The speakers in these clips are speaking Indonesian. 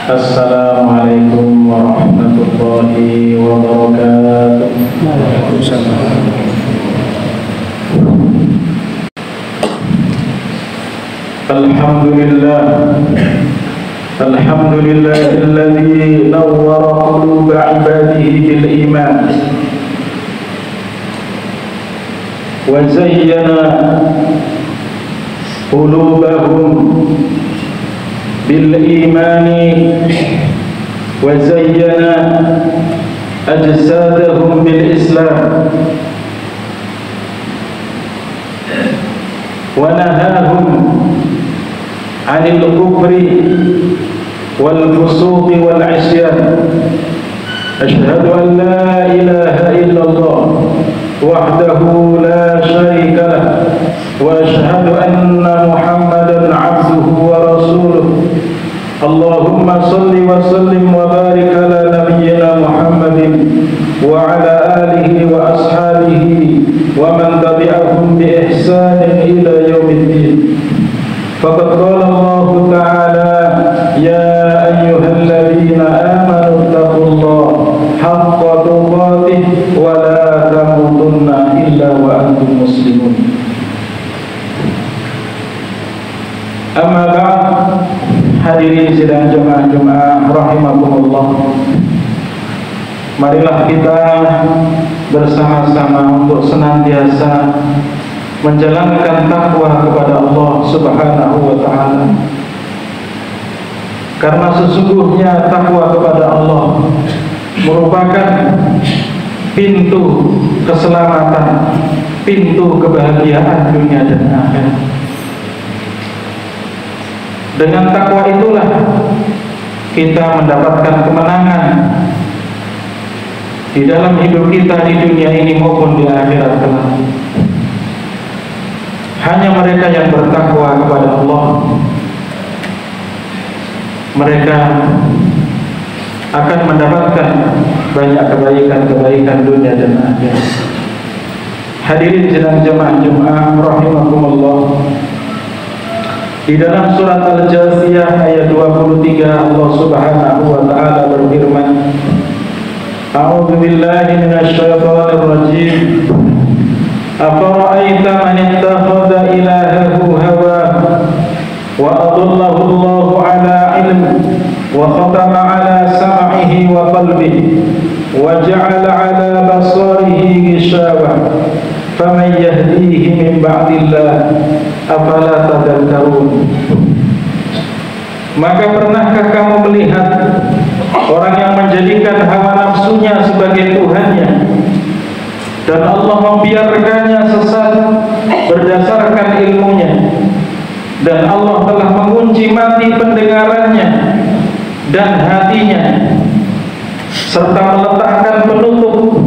Assalamualaikum warahmatullahi wabarakatuh. Waalaikumsalam. Alhamdulillahilladzi nawwara quluba ibadihi bil iman wa zayyana qulubahum bil imani wa zayyana ajsadahum bil islam wa nahahum 'anil kufri wal fusuqi wal 'isyan. Asyhadu an la ilaha illallah wahdahu la syarika lah wa asyhadu anna Muhammadan 'abduhu wa rasuluh. Allahumma salli wa sallim wa barik ala nabiyyina Muhammadin wa ala alihi wa ashabihi wa man tabi'ahum bi ihsanin ila yaumiddin. Faqad qala Allah ta'ala ya ayyuhalladzina amanu taqullaha haqqa tuqatih wa la tamutunna illa wa antum muslimun. Amma ba'd. Hadirin sidang jemaah rahimakumullah, marilah kita bersama-sama untuk senantiasa menjalankan takwa kepada Allah Subhanahu wa ta'ala. Karena sesungguhnya takwa kepada Allah merupakan pintu keselamatan, pintu kebahagiaan dunia dan akhirat. Dengan takwa itulah kita mendapatkan kemenangan di dalam hidup kita di dunia ini maupun di akhirat kelak. Hanya mereka yang bertakwa kepada Allah, mereka akan mendapatkan banyak kebaikan-kebaikan dunia dan akhirat. Hadirin sidang jemaah Jumat rahimakumullah, di dalam surat Al-Jasiyah ayat 23 Allah Subhanahu wa ta'ala berfirman, A'udzu billahi minasy syaithanir rajim. Afara'aita man ittakhadha ilahahu hawahu wa adallahu Allahu 'ala 'ilm wa khatama 'ala sam'ihi wa qalbihi wa ja'ala 'ala basarihi ghishawah faman yahdihi min ba'dillah afala tadhakkarun. Maka pernahkah kamu melihat orang yang menjadikan hawa nafsunya sebagai Tuhannya dan Allah membiarkannya sesat berdasarkan ilmunya, dan Allah telah mengunci mati pendengarannya dan hatinya serta meletakkan penutup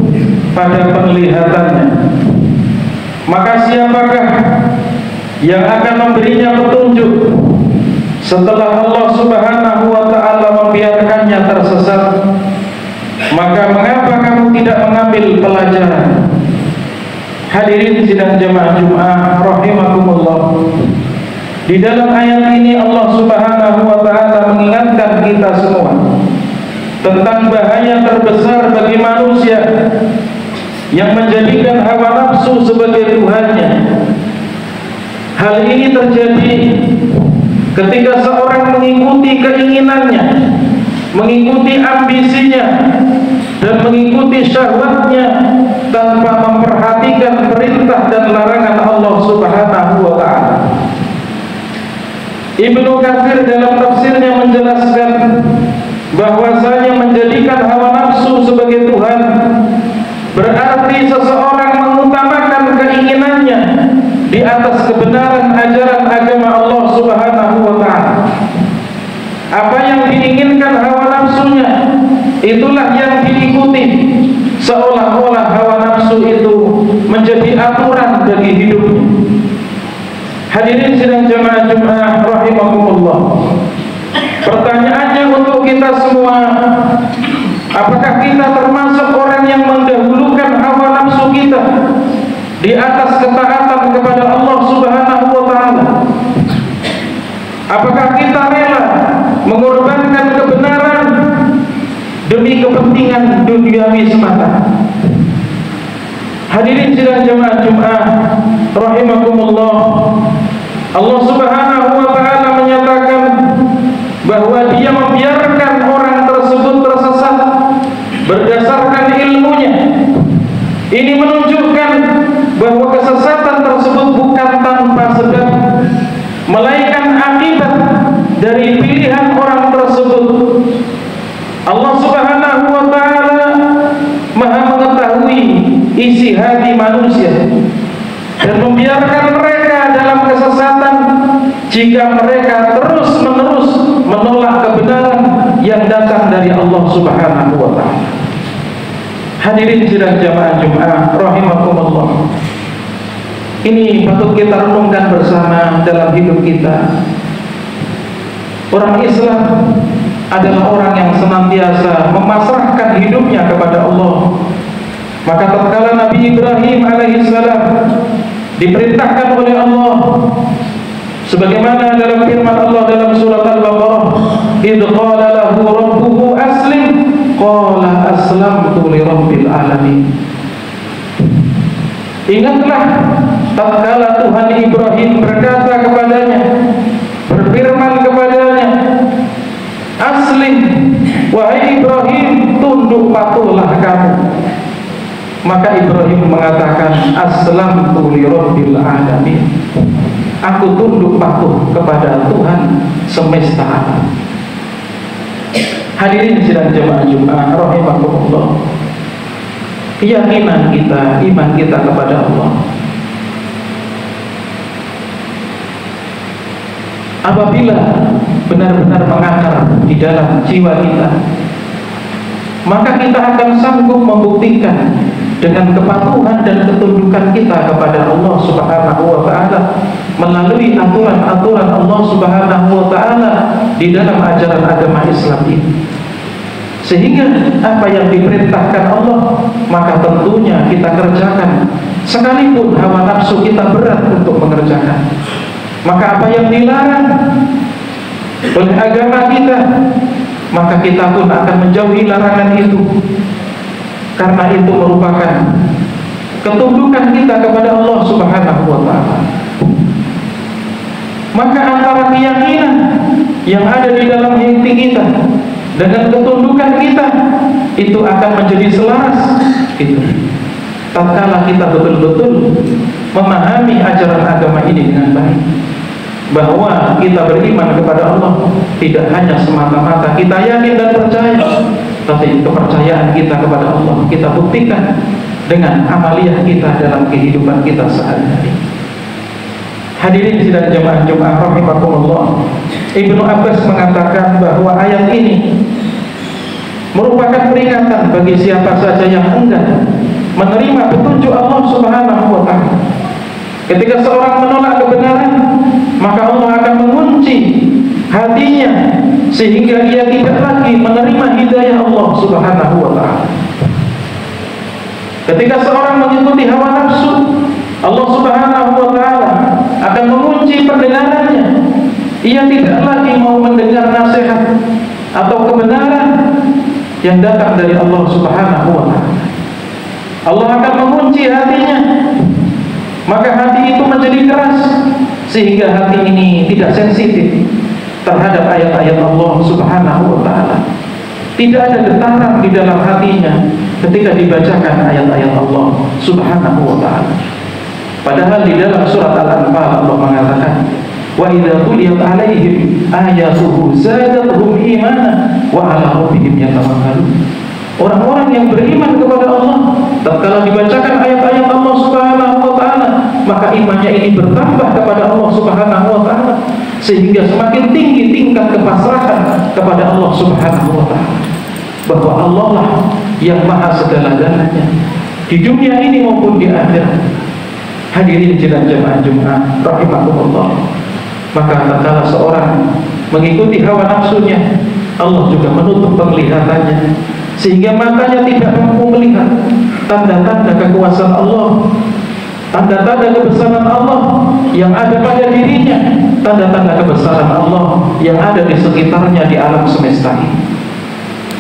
pada penglihatannya? Maka siapakah yang akan memberinya petunjuk setelah Allah Subhanahu wa ta'ala membiarkannya tersesat? Maka mengapa kamu tidak mengambil pelajaran? Hadirin sidang jemaah Jumat rahimakumullah, di dalam ayat ini Allah Subhanahu wa ta'ala mengingatkan kita semua tentang bahaya terbesar bagi manusia yang menjadikan hawa nafsu sebagai Tuhannya. Hal ini terjadi ketika seorang mengikuti keinginannya, mengikuti ambisinya, dan mengikuti syahwatnya tanpa memperhatikan perintah dan larangan Allah Subhanahu wa ta'ala. Ibnu Katsir dalam tafsirnya menjelaskan bahwasanya menjadikan hawa nafsu sebagai Tuhan berarti seseorang mengutamakan keinginannya di atas kebenaran ajaran agama Allah Subhanahu wa ta'ala. Apa yang diinginkan hawa nafsunya, itulah yang diikuti, seolah-olah hawa nafsu itu menjadi aturan bagi hidupnya. Hadirin sidang jemaah Jumat rahimakumullah, pertanyaannya untuk kita semua, apakah kita termasuk orang yang mendahulukan hawa nafsu kita di atas ketaatan kepada Allah Subhanahu wa ta'ala? Apakah kita rela mengorbankan kebenaran demi kepentingan duniawi semata. Hadirin sidang jemaah Jumat rahimakumullah, Allah Subhanahu wa taala menyatakan bahwa Dia membiarkan orang tersebut tersesat berdasarkan ilmunya. Ini menunjukkan bahwa kesesatan tersebut bukan tanpa sebab, melainkan akibat dari pilihan orang tersebut. Allah Subhanahu wa taala Maha mengetahui isi hati manusia dan membiarkan mereka dalam kesesatan jika mereka terus-menerus menolak kebenaran yang datang dari Allah Subhanahu wa taala. Hadirin sidang jamaah Jumat rahimakumullah, ini patut kita renungkan bersama dalam hidup kita. Orang Islam adalah orang yang senantiasa memasrahkan hidupnya kepada Allah. Maka tatkala Nabi Ibrahim alaihissalam diperintahkan oleh Allah, sebagaimana dalam firman Allah dalam surat Al-Baqarah, idh qala lahu rabbuhu aslim qala aslamtu li rabbil alamin. Ingatlah tatkala Tuhan Ibrahim berkata kepadanya, berfirman kepadanya, aslim, wahai Ibrahim, tunduk patuhlah kamu. Maka Ibrahim mengatakan, aslamtu li rabbil alamin, aku tunduk patuh kepada Tuhan semesta alam. Hadirin sidang jemaah Jumat rahimakumullah, keyakinan kita, iman kita kepada Allah apabila benar-benar mengakar di dalam jiwa kita, maka kita akan sanggup membuktikan dengan kepatuhan dan ketundukan kita kepada Allah Subhanahu wa taala melalui aturan-aturan Allah Subhanahu wa taala di dalam ajaran agama Islam ini. Sehingga apa yang diperintahkan Allah maka tentunya kita kerjakan, sekalipun hawa nafsu kita berat untuk mengerjakan. Maka apa yang dilarang oleh agama kita, maka kita pun akan menjauhi larangan itu, karena itu merupakan ketundukan kita kepada Allah Subhanahu wa taala. Maka antara keyakinan yang ada di dalam hati kita dengan ketundukan kita itu akan menjadi selaras gitu. Tatkala kita betul-betul memahami ajaran agama ini dengan baik, bahwa kita beriman kepada Allah tidak hanya semata-mata kita yakin dan percaya, tapi kepercayaan kita kepada Allah kita buktikan dengan amaliyah kita dalam kehidupan kita sehari-hari. Hadirin sidang jemaah Jumat rahimakumullah, Ibnu Abbas mengatakan bahwa ayat ini merupakan peringatan bagi siapa saja yang enggan menerima petunjuk Allah Subhanahu wa taala. Ketika seorang menolak kebenaran, maka Allah akan mengunci hatinya sehingga ia tidak lagi menerima hidayah Allah Subhanahu wa taala. Ketika seorang mengikuti hawa nafsu, Allah Subhanahu wa taala akan mengunci pendengarannya. Ia tidak lagi mau mendengar nasihat atau kebenaran yang datang dari Allah Subhanahu wa taala. Allah akan mengunci hatinya, maka hati itu menjadi keras sehingga hati ini tidak sensitif terhadap ayat-ayat Allah Subhanahu wa taala. Tidak ada getaran di dalam hatinya ketika dibacakan ayat-ayat Allah Subhanahu wa taala. Padahal di dalam surat Al-Anfal Allah mengatakan, wa idza tuliyat alaihim ayatuhu zadatuhum imana wa ala rabbihim yatawakkalun. Orang-orang yang beriman kepada Allah, tatkala dibacakan ayat-ayat Allah Subhanahu wa taala, maka imannya ini bertambah kepada Allah Subhanahu wa taala sehingga semakin tinggi tingkat kepasrahan kepada Allah Subhanahu wa taala, bahwa Allah lah yang maha segala-galanya di dunia ini maupun di akhirat. Hadirin sidang jemaah Jumat rahimakumullah, maka tatkala seorang mengikuti hawa nafsunya, Allah juga menutup penglihatannya sehingga matanya tidak mampu melihat tanda-tanda kekuasaan Allah, tanda-tanda kebesaran Allah yang ada pada dirinya, tanda-tanda kebesaran Allah yang ada di sekitarnya di alam semesta ini.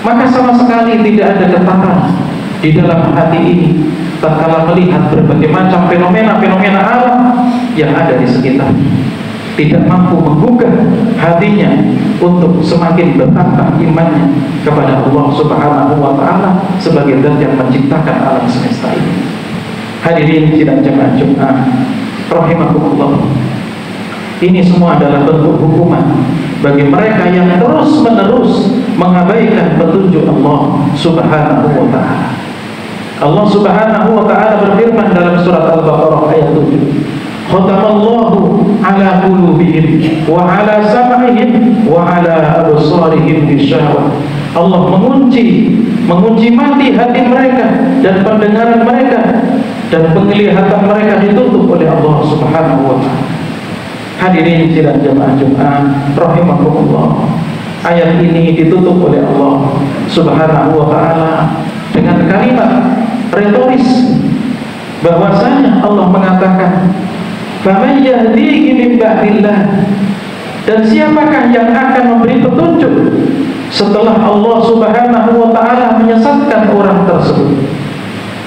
maka sama sekali tidak ada getaran di dalam hati ini tatkala melihat berbagai macam fenomena-fenomena alam yang ada di sekitar, tidak mampu menggugah hatinya untuk semakin bertambah imannya kepada Allah Subhanahu wa Ta'ala sebagai zat yang menciptakan alam semesta ini. Hadirin sidang jemaah Jumat rahimakumullah, ini semua adalah bentuk hukuman bagi mereka yang terus-menerus mengabaikan petunjuk Allah Subhanahu wa Ta'ala. Allah Subhanahu wa Ta'ala berfirman dalam surat Al-Baqarah ayat 7, khatamallahu ala qulubihim wa ala sam'ihim wa ala absarihim ghishawah. Allah mengunci mati hati mereka dan pendengaran mereka, dan penglihatan mereka ditutup oleh Allah Subhanahu wa Ta'ala. Hadirin sidang jemaah Jumat rahimakumullah, ayat ini ditutup oleh Allah Subhanahu wa Ta'ala dengan kalimat retoris bahwasanya Allah mengatakan, faman yahdihi min ba'dillah, dan siapakah yang akan memberi petunjuk setelah Allah Subhanahu wa Ta'ala menyesatkan orang tersebut.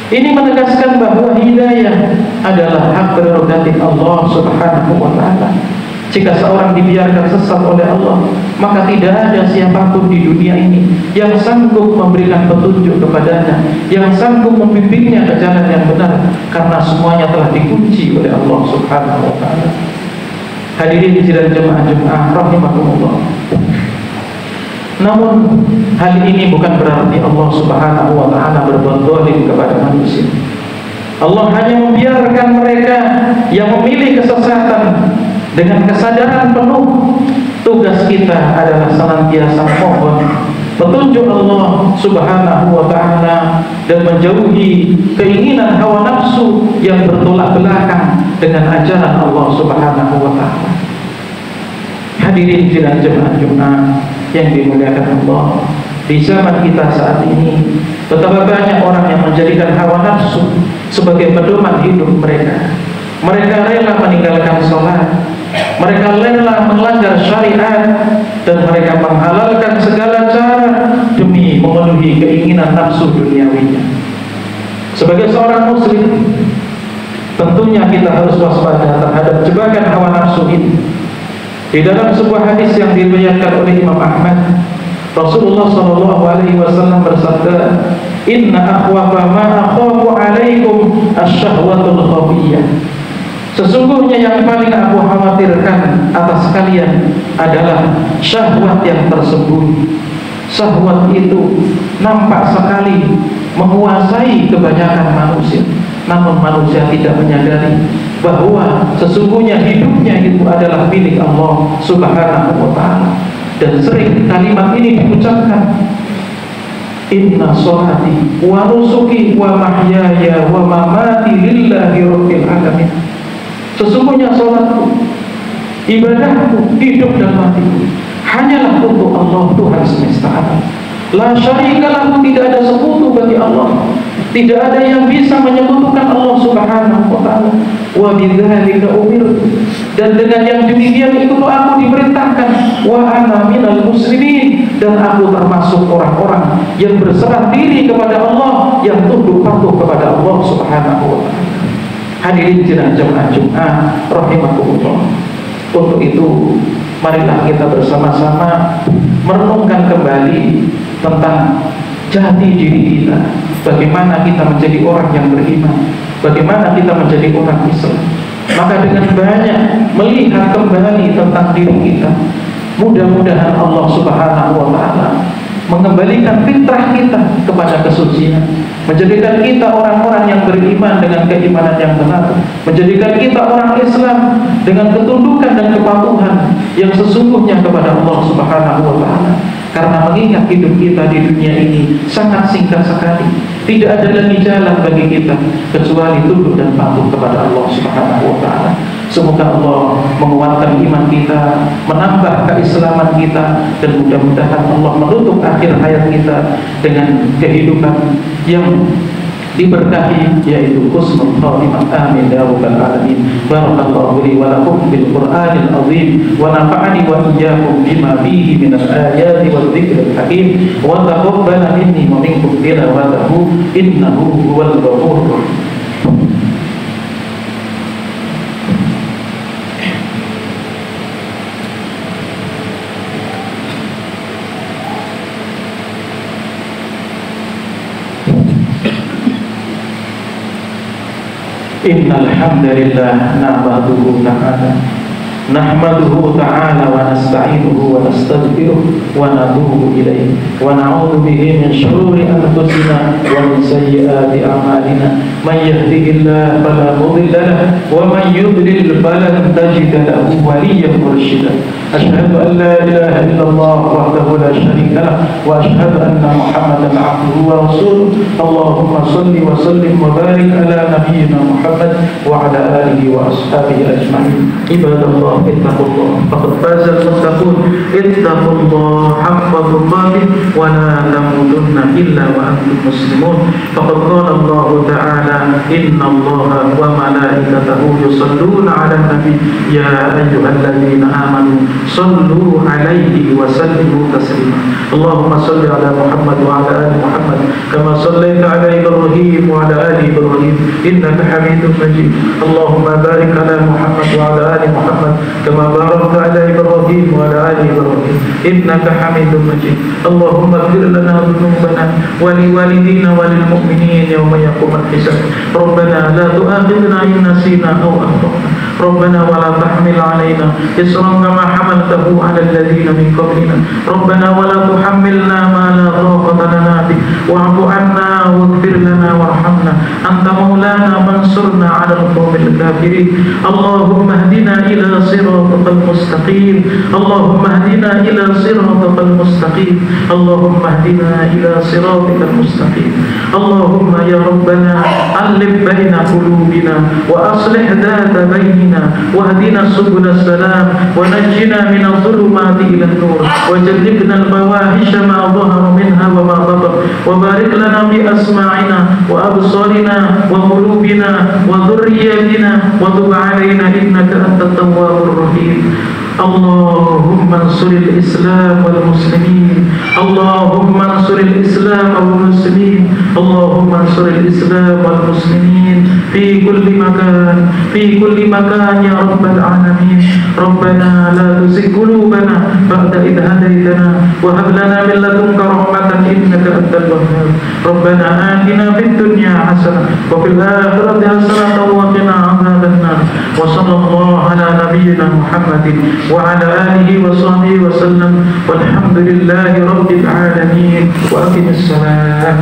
Ini menegaskan bahwa hidayah adalah hak prerogatif Allah Subhanahu wa Ta'ala. Jika seorang dibiarkan sesat oleh Allah, maka tidak ada siapapun di dunia ini yang sanggup memberikan petunjuk kepadanya, yang sanggup membimbingnya ke jalan yang benar, karena semuanya telah dikunci oleh Allah Subhanahu wa Ta'ala. Hadirin sidang jemaah Jumat rahimakumullah, namun hal ini bukan berarti Allah Subhanahu wa Ta'ala berbuat zalim kepada manusia. Allah hanya membiarkan mereka yang memilih kesesatan dengan kesadaran penuh. Tugas kita adalah senantiasa mohon petunjuk Allah Subhanahu wa Ta'ala dan menjauhi keinginan hawa nafsu yang bertolak belakang dengan ajaran Allah Subhanahu wa Ta'ala. Hadirin sidang jemaah Jumat yang dimuliakan Allah, di zaman kita saat ini betapa banyak orang yang menjadikan hawa nafsu sebagai pedoman hidup mereka. Mereka rela meninggalkan sholat, mereka rela melanggar syariat, dan mereka menghalalkan segala cara demi memenuhi keinginan nafsu duniawinya. Sebagai seorang muslim, tentunya kita harus waspada terhadap jebakan hawa nafsu ini. Di dalam sebuah hadis yang diriwayatkan oleh Imam Ahmad, Rasulullah SAW bersabda, inna akhwafa ma akhafu alaikum asyahwatul khafiyah. Sesungguhnya yang paling aku khawatirkan atas kalian adalah syahwat yang tersembunyi. Syahwat itu nampak sekali menguasai kebanyakan manusia, namun manusia tidak menyadari bahwa sesungguhnya hidupnya itu adalah milik Allah Subhanahu wa Ta'ala. Dan sering kalimat ini diucapkan, inna sholati wa nusuki wa mahyaya wa mamati lillahi rabbil alamin. Sesungguhnya sholatku, ibadahku, hidup dan matiku hanyalah untuk Allah Tuhan semesta alam. La syarika lahu, tidak ada sekutu bagi Allah, tidak ada yang bisa menyekutukan Allah Subhanahu wa Ta'ala. Wa bidzalika umirtu, dan dengan yang demikian itu aku diperintahkan. Wa ana minal muslimin, dan aku termasuk orang-orang yang berserah diri kepada Allah, yang tunduk patuh kepada Allah Subhanahu wa Ta'ala. Hadirin sidang jemaah Jumat rahimakumullah, untuk itu marilah kita bersama-sama merenungkan kembali tentang jati diri kita, bagaimana kita menjadi orang yang beriman, bagaimana kita menjadi orang Islam. Maka dengan banyak melihat kembali tentang diri kita, mudah-mudahan Allah Subhanahu wa Ta'ala mengembalikan fitrah kita kepada kesucian, menjadikan kita orang-orang yang beriman dengan keimanan yang benar, menjadikan kita orang Islam dengan ketundukan dan kepatuhan yang sesungguhnya kepada Allah Subhanahu wa Ta'ala. Karena mengingat hidup kita di dunia ini sangat singkat sekali, tidak ada lagi jalan bagi kita kecuali tunduk dan patuh kepada Allah Subhanahu wa Ta'ala. Semoga Allah menguatkan iman kita, menambah keislaman kita, dan mudah-mudahan Allah menutup akhir hayat kita dengan kehidupan yang diberkahi, yaitu husnul khatimah. Amin ya rabbal alamin. Barakallahu li wa lakum bil Qur'anil azim wa nafa'ani wa iyyakum bima fihi minal ayati wal dzikril hakim. الحكيم وتقبل مني ومنكم تلاوته إنه هو الغفور الرحيم. Innal hamdalillah nahmaduhu ta'ala wa nasta'inuhu wa nastaghfiruh wa natubu ilayhi wa na'udzu bihi min shururi anfusina wa min sayyiati a'malina man yahdihillahu fala mudilla lahu wa man yudlil falan tajida lahu waliyyan murshida. Asyhadu an la ilaha illallah wahdahu la syarika lahu wa asyhadu anna Muhammadan 'abduhu wa rasuluh. Allahumma shalli wa sallim wa barik ala nabiyyina Muhammad wa ala alihi wa ashabihi ajma'in. Ibadallah ittaqullah faqad fazal muttaqun ittaqullah haqqa tuqatih wa la tamutunna illa wa antum muslimun. Faqad qala Allah ta'ala innallaha wa malaikatahu yusalluna 'alan nabi ya ayyuhalladzina amanu sallu 'alaihi wa sallimu taslima. Allahumma salli 'ala Muhammad wa 'ala ali Muhammad kama sallaita 'ala Ibrahim wa 'ala ali Ibrahim innaka Hamidum Majid. Allahumma barik 'ala Muhammad wa 'ala ali Muhammad كما باركت على إبراهيم وعلى آل إبراهيم إنك حميد مجيد. اللهم اغفر لنا ذنوبنا ولوالدينا وللمؤمنين يوم يقوم الحساب. ربنا لا تؤاخذنا إن نسينا أو أخطأنا. ربنا ولا تحمل علينا إصرا كما حملته على الذين من قبلنا. ربنا ولا تحملنا ما لا طاقة لنا به واعف عنا واغفر لنا وارحمنا أنت مولانا فانصرنا على القوم الكافرين. اللهم اهدنا إلى صراطك المستقيم. اللهم اهدنا إلى صراطك المستقيم. اللهم اهدنا إلى صراطك المستقيم. اللهم يا ربنا ألف بين قلوبنا وأصلح ذات بيننا واهدنا سبل السلام ونجنا من الظلمات إلى النور وجنبنا الفواحش ما ظهر منها وما بطن وبارك لنا بأسماعنا وأبصارنا وقلوبنا وذرياتنا وتب علينا إنك أنت التواب الرحيم. اللهم انصر الإسلام والمسلمين. اللهم انصر الإسلام والمسلمين. اللهم انصر الإسلام والمسلمين في كل مكان في كل مكان يا رب العالمين. ربنا لا تزغ قلوبنا بعد إذ هديتنا وهب لنا من لدنك رحمة إنك أنت الوهاب. ربنا آتنا في الدنيا حسنة وفي الآخرة حسنة وقنا عذاب النار. وصلى الله على نبينا محمد وعلى آله وصحبه وسلم والحمد لله رب العالمين. وأقم الصلاة.